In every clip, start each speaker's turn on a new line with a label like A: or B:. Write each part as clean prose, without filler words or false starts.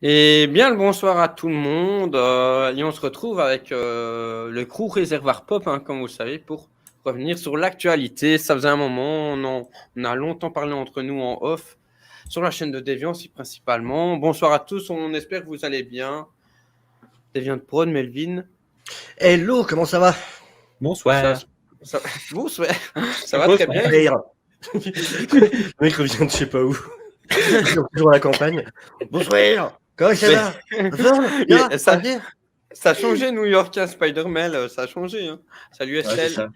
A: Et bien le bonsoir à tout le monde. Et on se retrouve avec le crew Réservoir Pop, hein, comme vous le savez, pour revenir sur l'actualité. Ça faisait un moment, on a longtemps parlé entre nous en off, sur la chaîne de Déviance principalement. Bonsoir à tous, on espère que vous allez bien. Déviant de Prod, Melvin.
B: Hello, comment ça va?
C: Bonsoir.
A: Bonsoir. Ça va très bien.
B: Le mec revient de je sais pas où. Toujours à la campagne. Bonsoir. Comment ça va?
A: Ça a changé New York, hein, Spider-Man, ça a changé. Hein. Salut Estelle.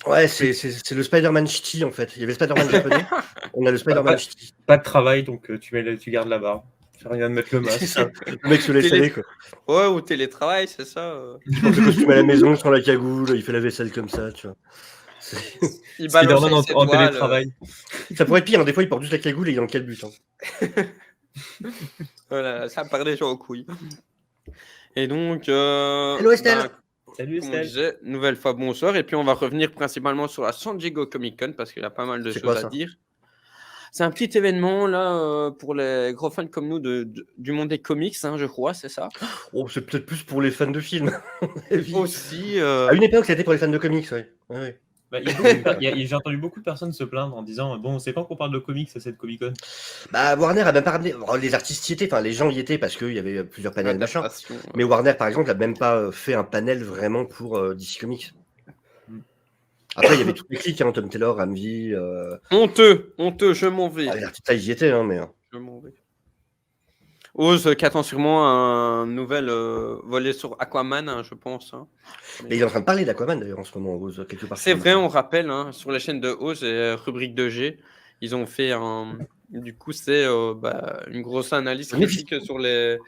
B: Ouais, c'est le Spider-Man ch'ti en fait. Il y avait le Spider-Man japonais, on a le Spider-Man ch'ti.
C: Pas de travail, donc tu gardes la barre. Tu rien de mettre le masque.
B: Le mec se laisse aller quoi.
A: Ouais, ou télétravail, c'est ça.
B: Il porte le costume à la maison, sans la cagoule, il fait la vaisselle comme ça, tu vois.
A: Il balance
C: en télétravail.
B: Ça pourrait être pire, hein. Des fois il porte juste la cagoule et il est dans quel but. Hein.
A: Voilà, ça part déjà aux couilles. Et donc...
B: Hello Estelle.
C: Salut Estelle.
A: Disait, nouvelle fois bonsoir. Et puis on va revenir principalement sur la San Diego Comic Con parce qu'il y a pas mal de choses à dire. C'est un petit événement là pour les gros fans comme nous du monde des comics, hein, je crois, c'est ça.
B: Oh, c'est peut-être plus pour les fans de films.
A: Aussi.
B: À une époque, c'était pour les fans de comics, ouais. Ouais.
C: Bah, j'ai entendu beaucoup de personnes se plaindre en disant bon, c'est quand qu'on parle de comics à cette Comic Con.
B: Bah Warner a même pas ramené. Les artistes y étaient, enfin les gens y étaient parce qu'il y avait plusieurs panels machin. Mais Warner par exemple a même pas fait un panel vraiment pour DC Comics. Après il y avait toutes les clics, hein, Tom Taylor, Ramvi.
A: Honteux, je m'en vais.
B: Les artistes ils y étaient, hein, mais.
A: Je m'en vais. Oz qui attend sûrement un nouvel volet sur Aquaman, hein, je pense. Hein.
B: Mais il est en train de parler d'Aquaman d'ailleurs en ce moment, Oz, quelque part.
A: C'est vrai, on rappelle, hein, sur la chaîne de Oz et rubrique 2G, ils ont fait un. Du coup, c'est une grosse analyse critique sur les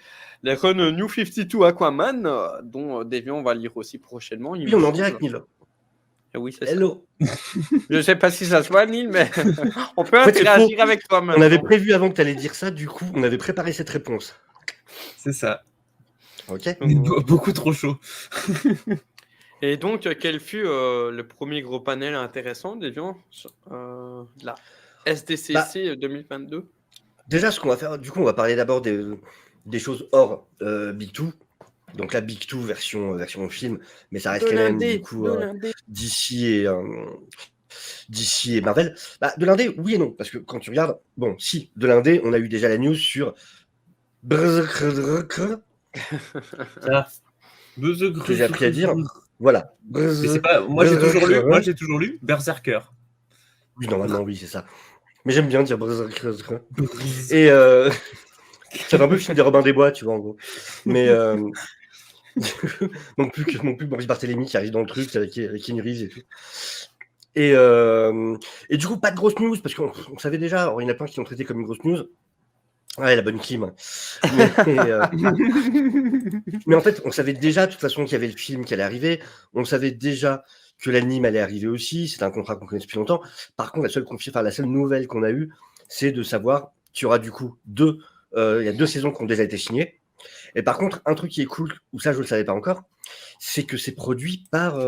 A: runs New 52 Aquaman, dont Deviant va lire aussi prochainement.
B: Oui, on en direct, Neil.
A: Oui, c'est
B: Hello.
A: ça. Je ne sais pas si ça se voit, Neil, mais on peut interagir avec toi maintenant.
B: On avait prévu avant que tu allais dire ça, du coup, on avait préparé cette réponse.
C: C'est ça.
B: Ok.
C: Beaucoup trop chaud.
A: Et donc, quel fut le premier gros panel intéressant, Deviant, de la SDCC 2022?
B: Déjà, ce qu'on va faire, du coup, on va parler d'abord des choses hors Big Two. Donc la Big Two version film, mais ça reste quand même du coup DC et Marvel. Bah, de l'indé, oui et non, parce que quand tu regardes, bon, si, de l'indé, on a eu déjà la news sur que j'ai appris à dire. Voilà.
C: Mais c'est pas, moi j'ai toujours lu Berserker.
B: Oui, normalement, oui, c'est ça. Mais j'aime bien dire Berserker. Et ça fait un peu le film des Robins des Bois, tu vois, en gros. Mais non plus Maurice Barthélémy qui arrive dans le truc avec Keanu Reeves et tout. Et du coup, pas de grosse news, parce qu'on savait déjà, alors, il y en a plein qui l'ont traité comme une grosse news. Ouais, la bonne Kim. Mais en fait, on savait déjà, de toute façon, qu'il y avait le film qui allait arriver. On savait déjà que l'anime allait arriver aussi. C'est un contrat qu'on connaît depuis longtemps. Par contre, la seule nouvelle qu'on a eue, c'est de savoir qu'il y aura du coup il y a 2 saisons qui ont déjà été signées. Et par contre, un truc qui est cool, ou ça je ne le savais pas encore, c'est que c'est produit par,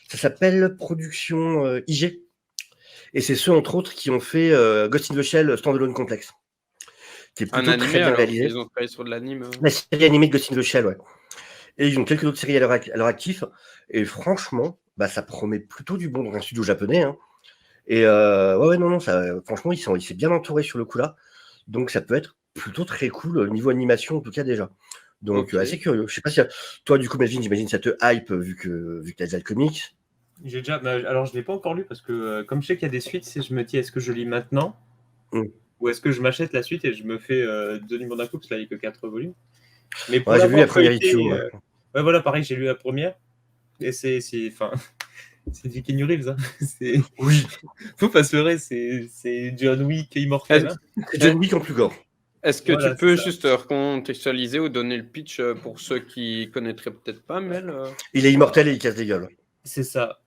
B: ça s'appelle Production IG. Et c'est ceux, entre autres, qui ont fait Ghost in the Shell Standalone Complex. Qui est plutôt très bien réalisé.
A: Ils ont travaillé sur de l'anime.
B: La série animée de Ghost in the Shell, ouais. Et ils ont quelques autres séries à leur actif. Et franchement, bah, ça promet plutôt du bon dans un studio japonais. Hein. Et non, franchement, il s'est bien entouré sur le coup là. Donc ça peut être plutôt très cool au niveau animation, en tout cas déjà. Donc assez curieux. Je sais pas si toi, du coup, Melvin, j'imagine ça te hype vu que tu as déjà le comics.
C: J'ai déjà. Alors je l'ai pas encore lu parce que comme je sais qu'il y a des suites, je me dis est-ce que je lis maintenant ou est-ce que je m'achète la suite et je me fais 2 numéros d'un coup parce qu'il n'y a que 4 volumes. Mais pour
B: j'ai vu la première issue.
C: Ouais, voilà, pareil, j'ai lu la première. Et c'est du Keanu Reeves. Hein.
B: Oui.
C: Faut pas se leurrer, c'est John Wick immortel.
B: C'est John Wick en plus gore.
A: Est-ce que tu peux juste recontextualiser ou donner le pitch pour ceux qui connaîtraient peut-être pas, Mel
B: Il est immortel et il casse des gueules.
C: C'est ça.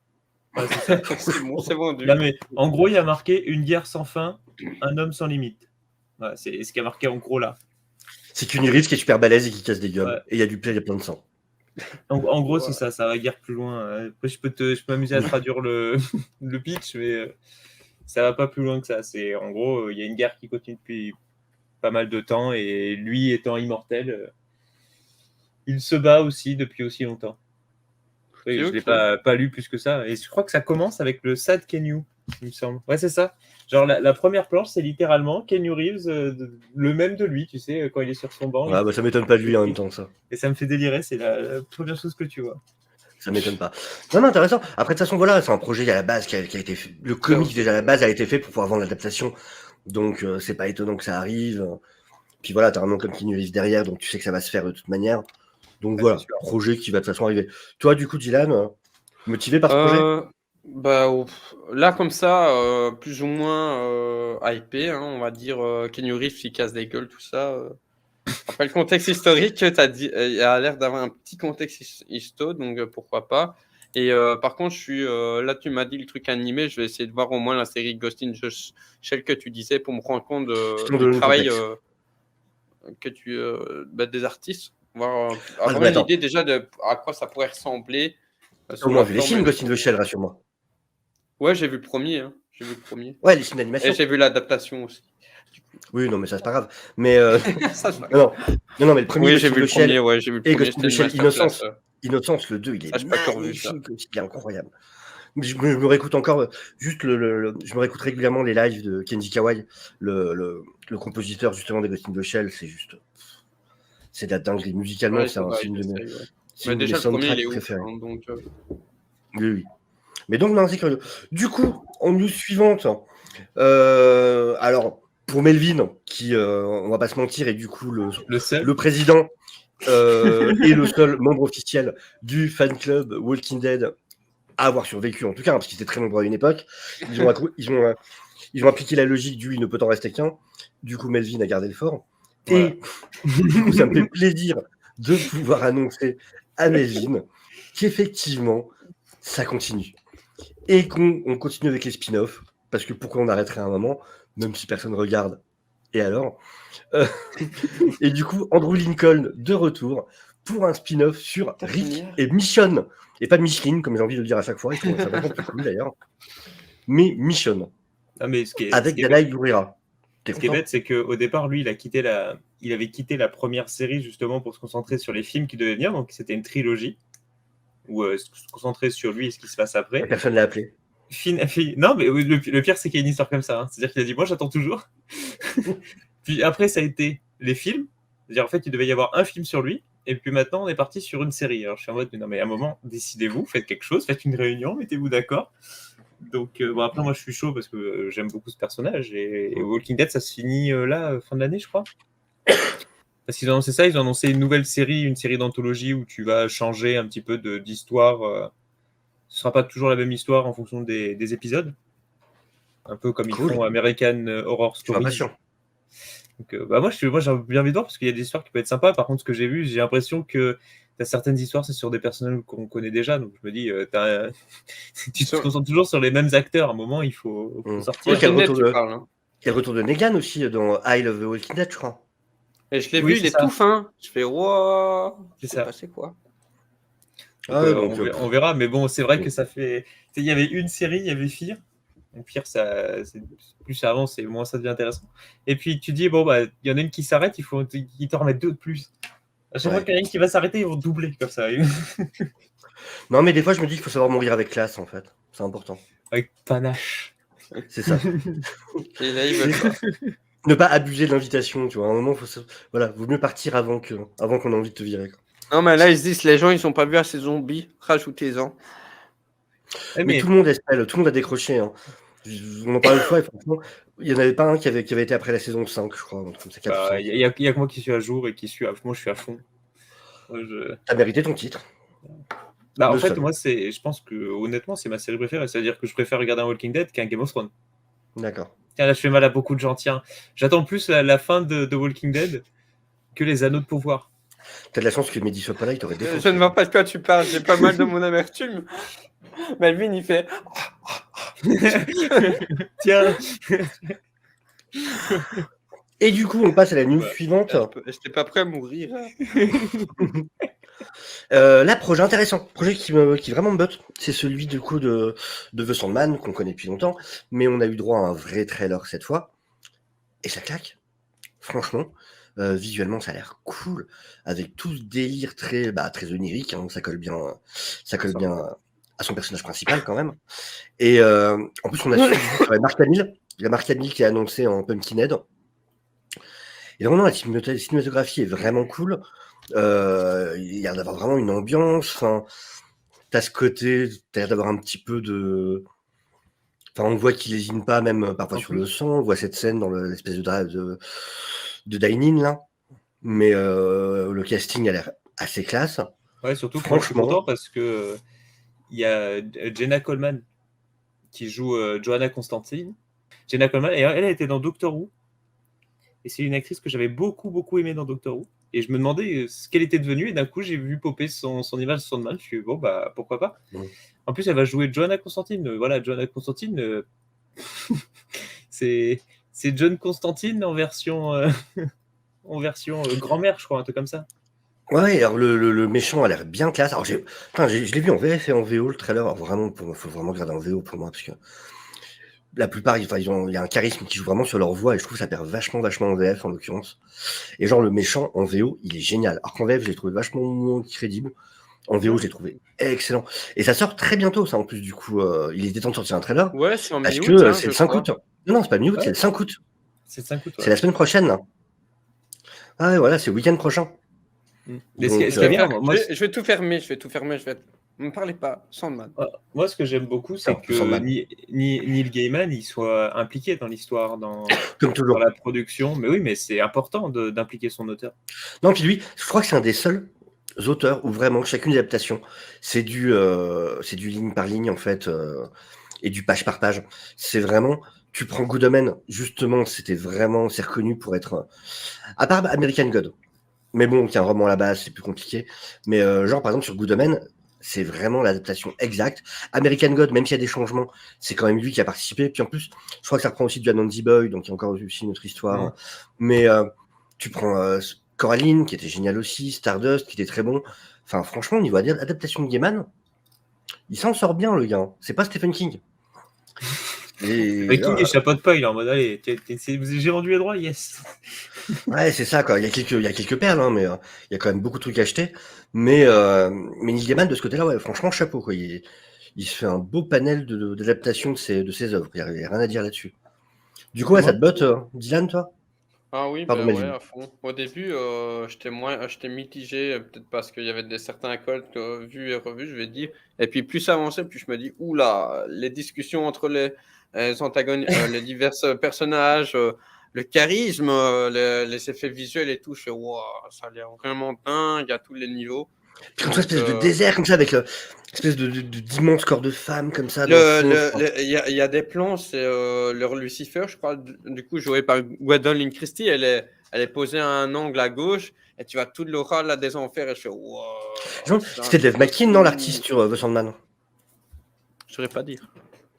C: Ouais, c'est ça.
A: c'est vendu.
C: Non, mais, en gros, il y a marqué une guerre sans fin, un homme sans limite. Ouais, c'est ce qui a marqué en gros là.
B: C'est Keanu Reeves qui est super balèze et qui casse des gueules. Ouais. Et il y a plein de sang.
C: En gros, c'est ça va guère plus loin. Après, je peux m'amuser à traduire le pitch, mais ça va pas plus loin que ça. C'est en gros, il y a une guerre qui continue depuis pas mal de temps, et lui étant immortel, il se bat aussi depuis aussi longtemps. Oui, je ne l'ai pas lu plus que ça. Et je crois que ça commence avec le Sad Keanu, il me semble. Ouais, c'est ça. Genre, la première planche, c'est littéralement Keanu Reeves, le même de lui, tu sais, quand il est sur son banc.
B: Ouais, bah, ça m'étonne pas de lui en même temps, ça.
C: Et ça me fait délirer, c'est la première chose que tu vois.
B: Ça m'étonne pas. Non, intéressant. Après, de toute façon, voilà, c'est un projet à la base qui a été fait. Le comic, déjà, à la base, a été fait pour pouvoir vendre l'adaptation. Donc, c'est pas étonnant que ça arrive. Puis voilà, t'as un nom comme Keanu Reeves derrière, donc tu sais que ça va se faire de toute manière. Donc voilà, projet qui va de toute façon arriver. Toi, du coup, Dylan, motivé par ce projet?
A: Bah, là, comme ça, plus ou moins hypé, hein, on va dire. Keanu Reeves qui casse des gueules, tout ça. Après le contexte historique, t'as dit, il a l'air d'avoir un petit contexte histo, donc pourquoi pas. Et par contre, là, tu m'as dit le truc animé, je vais essayer de voir au moins la série Ghost in the Shell que tu disais pour me rendre compte du travail des artistes, avoir une idée déjà de à quoi ça pourrait ressembler.
B: Au moins vu les films Ghost in the Shell, rassure-moi.
A: Ouais, j'ai vu le premier. Hein.
B: Ouais, les films d'animation.
A: Et j'ai vu l'adaptation aussi.
B: Oui, non, mais ça, c'est pas grave. Mais non, mais le premier,
A: oui, j'ai vu le premier, ouais, j'ai vu le premier.
B: Et Ghost in the Shell Innocence, le 2, il est magnifique, il est incroyable. Je me réécoute encore, juste je me réécoute régulièrement les lives de Kenji Kawai, le compositeur justement des Ghost in the Shell, c'est de la dinguerie. Musicalement, c'est une de mes soundtracks préférés.
A: Hein, donc,
B: oui. Mais donc, non, c'est curieux. Du coup, en news suivante, alors, pour Melvin, qui, on va pas se mentir, est du coup le président et le seul membre officiel du fan club Walking Dead à avoir survécu, en tout cas, hein, parce qu'ils étaient très nombreux à une époque. Ils ont appliqué la logique du « il ne peut en rester qu'un ». Du coup, Melvin a gardé le fort. Voilà. Et du coup, ça me fait plaisir de pouvoir annoncer à Melvin qu'effectivement, ça continue. Et qu'on continue avec les spin-offs, parce que pourquoi on arrêterait à un moment, même si personne regarde. Et alors Et du coup, Andrew Lincoln de retour pour un spin-off sur Rick et Michonne. Et pas Micheline, comme j'ai envie de le dire à chaque fois. Ça va pas plus cool d'ailleurs. Mais Michonne. Avec Danaï Gurira.
C: Ce qui est bête, c'est qu'au départ, lui, il avait quitté la première série justement pour se concentrer sur les films qui devaient venir. Donc, c'était une trilogie où se concentrer sur lui et ce qui se passe après.
B: Personne l'a appelé.
C: Non, mais le pire, c'est qu'il y a une histoire comme ça. Hein. C'est-à-dire qu'il a dit, moi, j'attends toujours. Puis après, ça a été les films. C'est-à-dire, en fait, il devait y avoir un film sur lui. Et puis maintenant, on est parti sur une série. Alors, je suis en mode, non, mais à un moment, décidez-vous, faites quelque chose, faites une réunion, mettez-vous d'accord. Donc, après, moi, je suis chaud parce que j'aime beaucoup ce personnage. Et Walking Dead, ça se finit là, fin de l'année, je crois. Parce qu'ils ont annoncé ça, ils ont annoncé une nouvelle série, une série d'anthologie où tu vas changer un petit peu d'histoire. Ce ne sera pas toujours la même histoire en fonction des épisodes. Un peu comme ils font American Horror Story. Donc, moi, j'ai bien envie de voir parce qu'il y a des histoires qui peuvent être sympas. Par contre, ce que j'ai vu, j'ai l'impression que tu as certaines histoires, c'est sur des personnages qu'on connaît déjà. Donc, je me dis, tu te concentres toujours sur les mêmes acteurs. À un moment, il faut sortir.
B: Il y a le retour de Negan aussi dans Isle of the Walking Dead, je crois.
A: Et je l'ai vu, il est tout fin. Je fais, wow, c'est passé quoi.
C: On verra, mais bon, c'est vrai que ça fait. Il y avait une série, il y avait Fear. Donc, Fear, plus ça avance et moins ça devient intéressant. Et puis tu dis, bon, bah, il y en a une qui s'arrête, ils t'en remettent deux de plus. À chaque fois qu'il y en a une qui va s'arrêter, ils vont doubler comme ça.
B: Non, mais des fois, je me dis qu'il faut savoir mourir avec classe, en fait. C'est important.
C: Avec panache.
B: C'est ça.
A: Et là, ils veulent pas.
B: Ne pas abuser de l'invitation, tu vois. À un moment, vaut mieux partir avant qu'on ait envie de te virer. Quoi.
A: Non, mais là, ils se disent, les gens, ils sont pas vus à ces zombies. Rajoutez-en.
B: Mais tout le monde espère, tout le monde a décroché. Hein. On en parle une fois, et franchement, il n'y en avait pas un qui avait été après la saison 5, je crois.
C: Il y a que moi qui suis à jour et moi, je suis à fond.
B: T'as mérité ton titre.
C: Bah, en fait, moi, je pense que, honnêtement, c'est ma série préférée. C'est-à-dire que je préfère regarder un Walking Dead qu'un Game of Thrones.
B: D'accord.
C: Tiens, là, je fais mal à beaucoup de gens. Tiens, j'attends plus la fin de Walking Dead que les Anneaux de pouvoir.
B: T'as de la chance que Mehdi soit pas là, il t'aurait défoncé.
A: Je ne vois pas de quoi tu parles, j'ai pas mal de mon amertume. Melvin, il fait...
B: Tiens. Et du coup, on passe à la news suivante.
A: J'étais pas prêt à mourir.
B: Là, projet intéressant, projet qui vraiment me botte, c'est celui du coup de The Sandman, qu'on connaît depuis longtemps, mais on a eu droit à un vrai trailer cette fois, et ça claque. franchement. Visuellement, ça a l'air cool, avec tout ce délire très onirique, hein, ça colle bien à son personnage principal quand même. Et en plus, on a su qu'il y aurait Mark Hamill. Il y a Mark Hamill qui est annoncé en Pumpkinhead. Et vraiment, la cinématographie est vraiment cool. Il y a d'avoir vraiment une ambiance. Enfin, t'as ce côté, t'as l'air d'avoir un petit peu de. Enfin, on voit qu'il lésine pas, même parfois
C: En
B: sur
C: plus.
B: le sang. On voit cette scène dans l'espèce de dine-in là. Mais le casting a l'air assez classe.
C: Ouais, surtout que moi je suis
B: Franchement.
C: content parce que il y a Jenna Coleman qui joue Johanna Constantine. Jenna Coleman, et elle a été dans Doctor Who. Et c'est une actrice que j'avais beaucoup aimé dans Doctor Who. Et je me demandais ce qu'elle était devenue. Et d'un coup, j'ai vu popper son image sur Sandman. Je suis bon, bah pourquoi pas.
B: Mm.
C: En plus, elle va jouer Johanna Constantine. Voilà, Johanna Constantine, c'est John Constantine en version, grand-mère, je crois, un truc comme ça.
B: Ouais, alors le méchant a l'air bien classe. Alors je l'ai vu en VF et en VO le trailer. Alors vraiment, faut vraiment regarder en VO pour moi parce que la plupart, il y a un charisme qui joue vraiment sur leur voix et je trouve que ça perd vachement en VF en l'occurrence. Et genre le méchant en VO, il est génial. Alors qu'en VF, je l'ai trouvé vachement moins crédible. En VO, je l'ai trouvé excellent. Et ça sort très bientôt, ça en plus du coup. Il était temps de sortir un trailer
A: Ouais, c'est en
B: parce
A: mi-août,
B: que
A: hein,
B: c'est
A: je
B: le 5
A: crois.
B: août. Non, c'est pas mi-août,
C: Ouais.
B: c'est le 5 août.
C: C'est le 5 août. Ouais.
B: C'est la semaine prochaine là. Ah ouais, voilà, c'est le week-end prochain.
C: Mais ce
B: Donc,
C: qui est bien, moi,
A: Je vais tout fermer. Ne me parlez pas, Sandman.
C: moi, ce que j'aime beaucoup, c'est
B: Non,
C: que
B: Sandman.
C: Neil Gaiman il soit impliqué dans l'histoire, dans
B: Comme toujours.
C: la production. Mais oui, mais c'est important d'impliquer son auteur.
B: Non, puis lui, je crois que c'est un des seuls auteurs où vraiment chacune des adaptations, c'est du ligne par ligne en fait, et du page par page. C'est vraiment, tu prends Good Omens, justement, c'est reconnu pour être, à part American God, mais bon, qui est un roman à la base, c'est plus compliqué. Mais genre par exemple sur Good Omens, c'est vraiment l'adaptation exacte. American God, même s'il y a des changements, c'est quand même lui qui a participé. Puis en plus, je crois que ça reprend aussi du Anansi Boy, donc il y a encore aussi une autre histoire.
C: Mm.
B: Mais tu prends Coraline, qui était génial aussi, Stardust, qui était très bon. Enfin, franchement, au niveau adaptation de Gaiman, il s'en sort bien, le gars. C'est pas Stephen King. Et,
C: King, il chapeaute pas, il est en mode allez, j'ai vendu les droits, yes.
B: ouais, c'est ça, quoi. Il y a quelques perles, hein, mais il y a quand même beaucoup de trucs à acheter. Mais Neil Gaiman, de ce côté-là, ouais, franchement, chapeau, quoi. Il se fait un beau panel d'adaptation de ses œuvres. Il n'y a rien à dire là-dessus. Du coup, ouais, ça te botte, Dylan, toi?
A: Ah oui,
B: Pardon,
A: ben ouais,
B: Melvin.
A: à fond. Au début, j'étais mitigé, peut-être parce qu'il y avait certains cultes vus et revus, je vais dire. Et puis plus ça avançait, plus je me dis, oula, les discussions entre les antagonistes, les divers personnages, le charisme, les effets visuels et tout, je fais, wow, ça a l'air vraiment dingue à tous les niveaux.
B: Puis comme ça,
A: Donc,
B: espèce de désert, comme ça, avec espèce d'immense corps de femme, comme ça, dans le fond.
A: il y a des plans, c'est leur Lucifer, je crois, du coup, joué par Gwendoline Christie, elle est posée à un angle à gauche, et tu vois toute l'aura là des enfers, et je fais, wow.
B: Genre, c'était Dave McKean, non, l'artiste sur The Sandman?
A: Je saurais pas dire.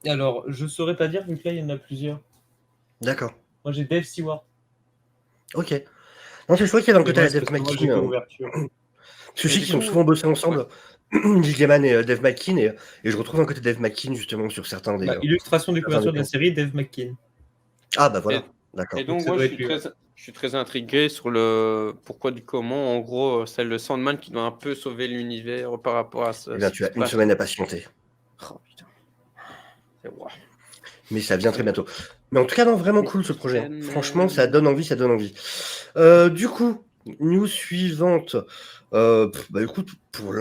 C: Alors, je saurais pas dire, vu que là, il y en a plusieurs.
B: D'accord.
C: Moi, j'ai Dave Stewart.
B: Ok. Non, c'est chouette qu'il y avait un
C: Mais
B: côté
C: moi,
B: à
C: c'est
B: Dave
C: parce que moi, j'ai que
B: McKean.
C: l'ouverture.
B: Parce que je sais
A: du
B: qu'ils ont
A: coup,
B: souvent bossé ensemble, Neil Gaiman et Dave McKean, et je retrouve un côté Dave McKean, justement, sur certains des.
C: Illustration de couverture de la
B: plans.
C: série, Dave McKean.
B: Ah, bah voilà. D'accord.
A: Et donc,
C: ça
A: moi,
C: doit
A: je
C: être lui,
A: suis très intrigué sur le pourquoi du comment. En gros, c'est le Sandman qui doit un peu sauver l'univers par rapport à ce
B: Eh bien,
A: qui
B: tu
A: se
B: as une
A: passe.
B: semaine à patienter.
A: Oh, putain. C'est wow.
B: Mais ça vient très bientôt. Mais en tout cas, non, vraiment cool ce projet. Franchement, ça donne envie, ça donne envie. Du coup, news suivante. Bah écoute, pour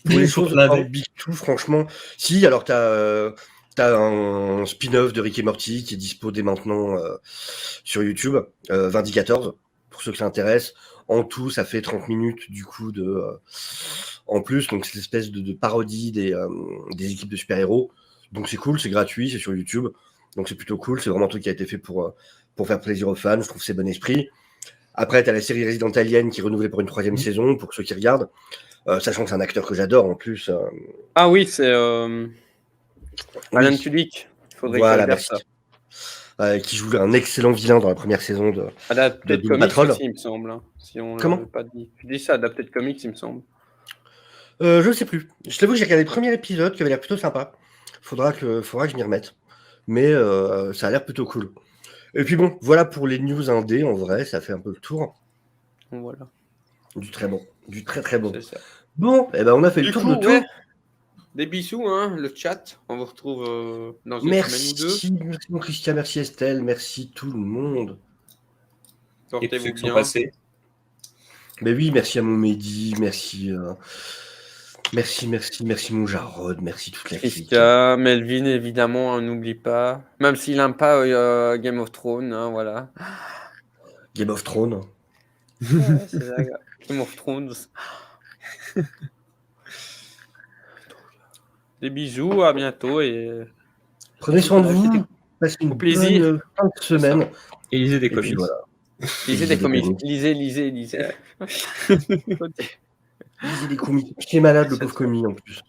B: les choses hors Big Two, franchement, si, alors t'as un spin-off de Rick et Morty qui est dispo dès maintenant sur YouTube, Vindicator, pour ceux que ça intéresse. En tout, ça fait 30 minutes du coup en plus, donc c'est une espèce de parodie des équipes de super-héros. Donc c'est cool, c'est gratuit, c'est sur YouTube. Donc c'est plutôt cool, c'est vraiment un truc qui a été fait pour faire plaisir aux fans, je trouve que c'est bon esprit. Après, t'as la série Resident Alien qui est renouvelée pour une 3e saison, pour ceux qui regardent. Sachant que c'est un acteur que j'adore en plus.
A: Ah oui, c'est Alan Tudyk. Il faudrait
B: voilà,
A: que je regarde ça.
B: qui joue un excellent vilain dans la première saison de
A: Adapté de
B: Doom
A: comics
B: Patrol.
A: aussi, il me semble. Hein, si on
B: Comment
A: l'avait pas dit. Tu dis ça, adapté de comics, il me semble.
B: Je ne sais plus. Je t'avoue que j'ai regardé le premier épisode qui avait l'air plutôt sympa. Faudra que je m'y remette. Mais ça a l'air plutôt cool. Et puis bon, voilà pour les news indés, en vrai, ça fait un peu le tour.
A: Donc, voilà,
B: Du très bon, du très très bon.
A: c'est ça.
B: Bon, eh ben on a fait le
A: Du
B: tour
A: coup,
B: de tout.
A: ouais, des bisous, hein, le chat. On vous retrouve dans une semaine ou deux.
B: Merci mon Christian, merci Estelle, merci tout le monde.
C: Et tous ceux
A: Portez-vous
C: qui sont
A: bien.
C: passés.
B: Mais oui, merci à mon Mehdi, merci mon Jarod, merci toute la clique.
A: Christian, Melvin, évidemment, on n'oublie pas. Même s'il n'aime pas Game of Thrones, hein, voilà.
B: Game of Thrones.
A: Ouais, c'est ça, gars. Game of Thrones. Des bisous, à bientôt et
B: Prenez soin de
A: Profitez de la
B: vous, passez une
A: Au plaisir.
B: bonne fin de semaine.
C: Et lisez des
B: Et puis
C: comics.
B: voilà.
A: lisez des comics. Lisez.
B: Lisez des comics. Qui est malade, le pauvre commis en plus.